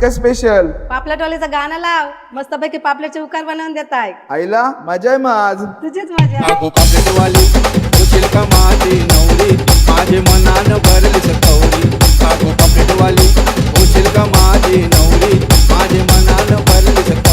काय स्पेशल? पापलेटवालीचं गाणं लाव, मस्तपैकी पापलेटचे उकार बनवून देत आहे. आईला मजा आहे मग आज. तुझीच मजा. अगो पापलेटवाली होशील का माझी नवरी, माझे मनानं भरली सकवरी. अगो पापलेटवाली होशील का माझी नवरी, माझे मनानं भरली सकवरी.